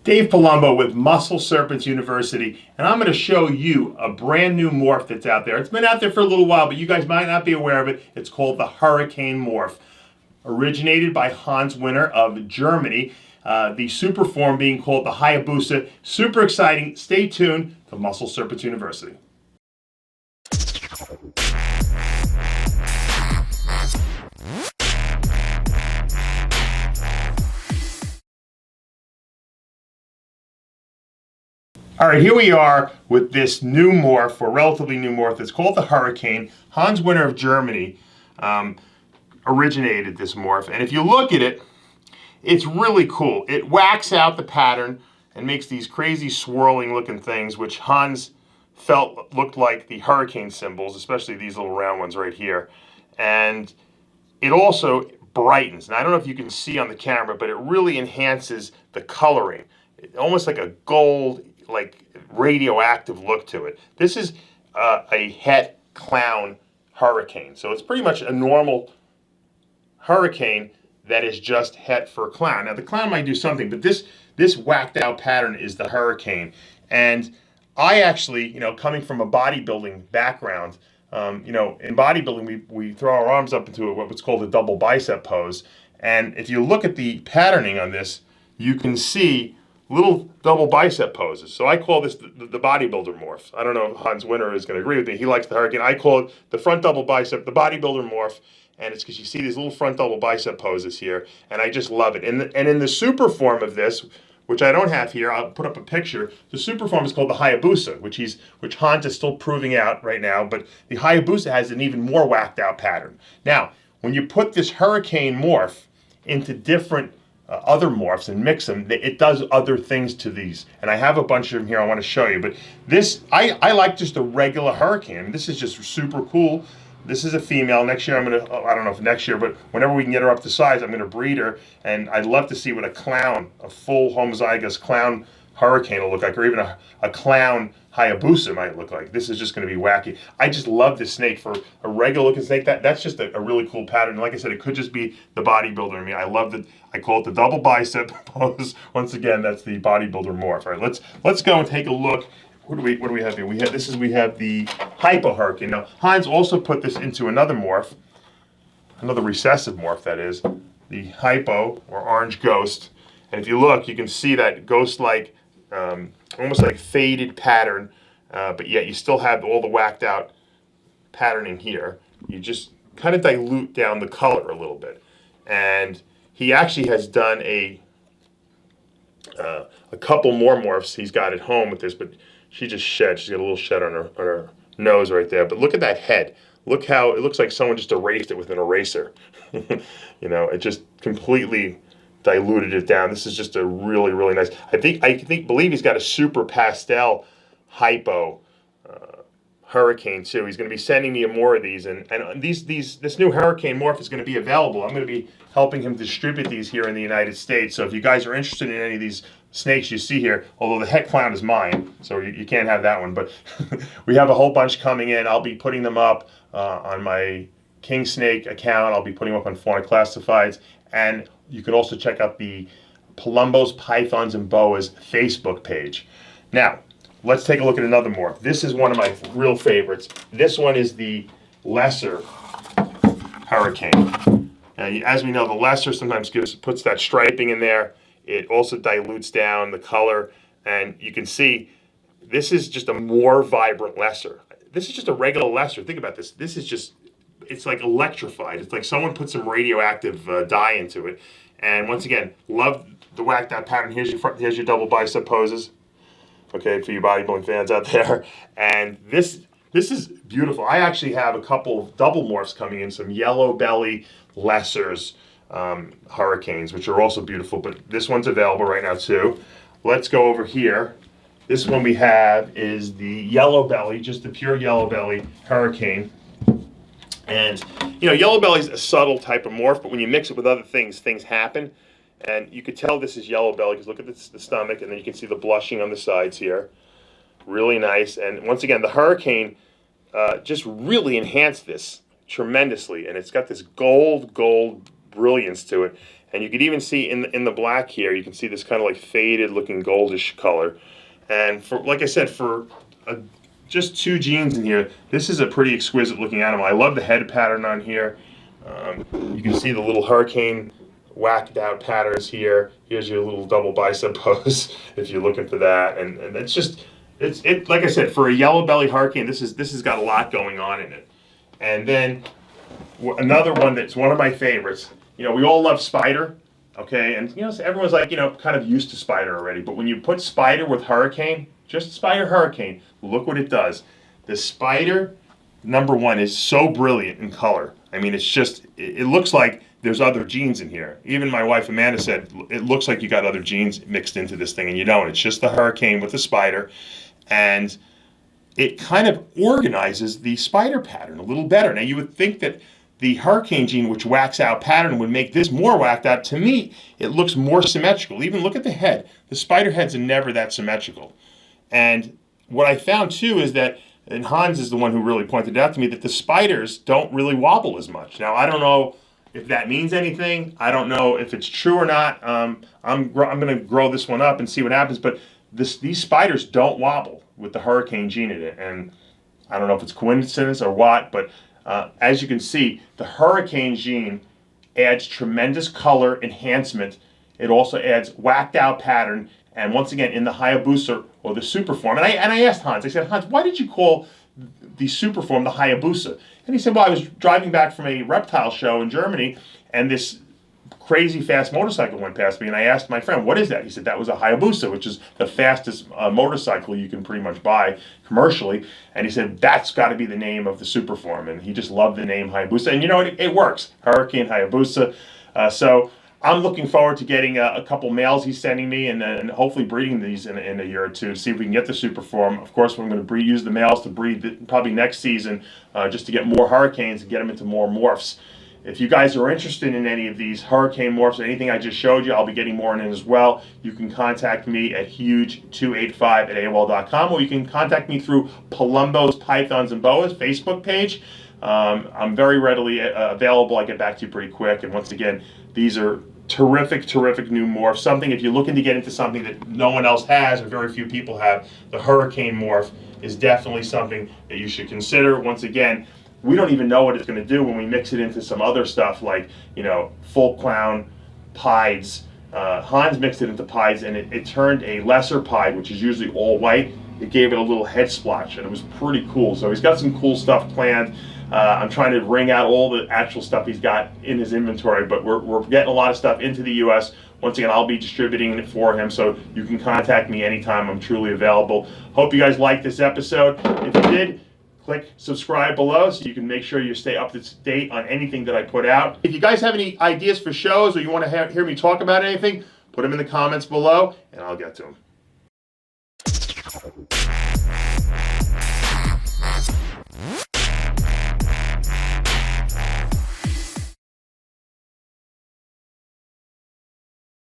Dave Palumbo with Muscle Serpents University, and I'm going to show you a brand new morph that's out there. It's been out there for a little while, but you guys might not be aware of it. It's called the Hurricane Morph. Originated by Hans Winter of Germany, the super form being called the HYPO. Super exciting. Stay tuned to Muscle Serpents University. All right, here we are with this new morph, or relatively new morph. It's called the Hurricane. Hans Winter of Germany originated this morph. And if you look at it, it's really cool. It whacks out the pattern and makes these crazy swirling looking things, which Hans felt looked like the hurricane symbols, especially these little round ones right here. And it also brightens. And I don't know if you can see on the camera, but it really enhances the coloring. Almost like a gold, like radioactive look to it. This is a het-CLOWN hurricane. So it's pretty much a normal hurricane that is just het for clown. Now the clown might do something, but this whacked out pattern is the hurricane. And I actually, coming from a bodybuilding background, in bodybuilding we throw our arms up into what's called a double bicep pose. And if you look at the patterning on this, you can see little double bicep poses. So I call this the bodybuilder morph. I don't know if Hans Winter is going to agree with me. He likes the hurricane. I call it the front double bicep, the bodybuilder morph. And it's because you see these little front double bicep poses here. And I just love it. And in the super form of this, which I don't have here, I'll put up a picture. The super form is called the HYPO, which Hans is still proving out right now. But the HYPO has an even more whacked out pattern. Now, when you put this hurricane morph into different other morphs and mix them, it does other things to these. And I have a bunch of them here I want to show you. But this, I like just a regular hurricane. This is just super cool. This is a female. Next year I'm going to, I don't know if next year, but whenever we can get her up to size, I'm going to breed her. And I'd love to see what a full homozygous clown hurricane will look like, or even a clown HYPO might look like. This is just going to be wacky. I just love this snake. For a regular looking snake, that's just a really cool pattern. And like I said, it could just be the bodybuilder in me. I love that. I call it the double bicep pose. Once again, that's the bodybuilder morph. All right, let's go and take a look. What do we have here? We have the HYPO hurricane. Now Hans also put this into another morph, another recessive morph, that is the HYPO, or orange ghost. And if you look, you can see that ghost-like, almost like faded pattern, but yet you still have all the whacked out patterning here. You just kind of dilute down the color a little bit. And he actually has done a couple more morphs he's got at home with this, but she just shed. She's got a little shed on her nose right there. But look at that head. Look how it looks like someone just erased it with an eraser. It just completely diluted it down. This is just a really, really nice. Believe he's got a super pastel HYPO hurricane too. He's going to be sending me more of these, and this new hurricane morph is going to be available. I'm going to be helping him distribute these here in the United States. So if you guys are interested in any of these snakes you see here, although the het-CLOWN is mine, so you can't have that one, but we have a whole bunch coming in. I'll be putting them up on my King Snake account. I'll be putting them up on Fauna Classifieds, and you can also check out the Palumbo's Pythons and Boas Facebook page. Now, let's take a look at another morph. This is one of my real favorites. This one is the lesser hurricane. Now, as we know, the lesser sometimes puts that striping in there. It also dilutes down the color, and you can see this is just a more vibrant lesser. This is just a regular lesser. Think about this. This is just, it's like electrified. It's like someone put some radioactive dye into it. And once again, love the whacked out pattern. Here's your double bicep poses. Okay, for you bodybuilding fans out there. And this is beautiful. I actually have a couple of double morphs coming in, some yellow belly lessers hurricanes, which are also beautiful, but this one's available right now too. Let's go over here. This one we have is the yellow belly, just the pure yellow belly hurricane. And yellow belly is a subtle type of morph, but when you mix it with other things, things happen. And you could tell this is yellow belly because look at the stomach, and then you can see the blushing on the sides here. Really nice. And once again, the hurricane just really enhanced this tremendously, and it's got this gold brilliance to it. And you can even see in the black here, you can see this kind of like faded looking goldish color. And for, like I said, for just 2 genes in here, this is a pretty exquisite looking animal. I love the head pattern on here. You can see the little hurricane whacked out patterns here. Here's your little double bicep pose if you're looking for that. And it's just, it's like I said, for a yellow belly hurricane, this has got a lot going on in it. And then another one that's one of my favorites, you know, we all love spider, okay? And, you know, so everyone's like, you know, kind of used to spider already. But when you put spider with hurricane, just spider hurricane, look what it does. The spider, number one, is so brilliant in color. I mean, it's just, it looks like there's other genes in here. Even my wife Amanda said, it looks like you got other genes mixed into this thing, and you don't. It's just the hurricane with the spider. And it kind of organizes the spider pattern a little better. Now, you would think that the hurricane gene, which whacks out pattern, would make this more whacked out. To me, it looks more symmetrical. Even look at the head. The spider heads are never that symmetrical. And what I found too is that, and Hans is the one who really pointed out to me, that the spiders don't really wobble as much. Now, I don't know if that means anything. I don't know if it's true or not. I'm going to grow this one up and see what happens. But these spiders don't wobble with the hurricane gene in it. And I don't know if it's coincidence or what, but as you can see, the hurricane gene adds tremendous color enhancement. It also adds whacked out pattern. And once again, in the Hayabusa or the Superform, and I asked Hans, I said, Hans, why did you call the Superform the Hayabusa? And he said, well, I was driving back from a reptile show in Germany, and this crazy fast motorcycle went past me, and I asked my friend, what is that? He said, that was a Hayabusa, which is the fastest motorcycle you can pretty much buy commercially. And he said, that's got to be the name of the Superform. And he just loved the name Hayabusa. And you know, it works. Hurricane Hayabusa. So I'm looking forward to getting a couple males he's sending me, and hopefully breeding these in a year or two to see if we can get the Superform. Of course, we're going to use the males to breed probably next season just to get more hurricanes and get them into more morphs. If you guys are interested in any of these hurricane morphs or anything I just showed you, I'll be getting more in it as well. You can contact me at huge285@AOL.com, or you can contact me through Palumbo's Pythons and Boas Facebook page. I'm very readily available. I get back to you pretty quick. And once again, these are terrific, terrific new morphs. Something, if you're looking to get into something that no one else has or very few people have, the hurricane morph is definitely something that you should consider. Once again, we don't even know what it's going to do when we mix it into some other stuff like, you know, full clown, pieds. Hans mixed it into pieds, and it turned a lesser pied, which is usually all white. It gave it a little head splotch, and it was pretty cool. So he's got some cool stuff planned. I'm trying to wring out all the actual stuff he's got in his inventory, but we're getting a lot of stuff into the U.S. Once again, I'll be distributing it for him, so you can contact me anytime. I'm truly available. Hope you guys liked this episode. If you did, click subscribe below so you can make sure you stay up to date on anything that I put out. If you guys have any ideas for shows or you want to hear me talk about anything, put them in the comments below and I'll get to them.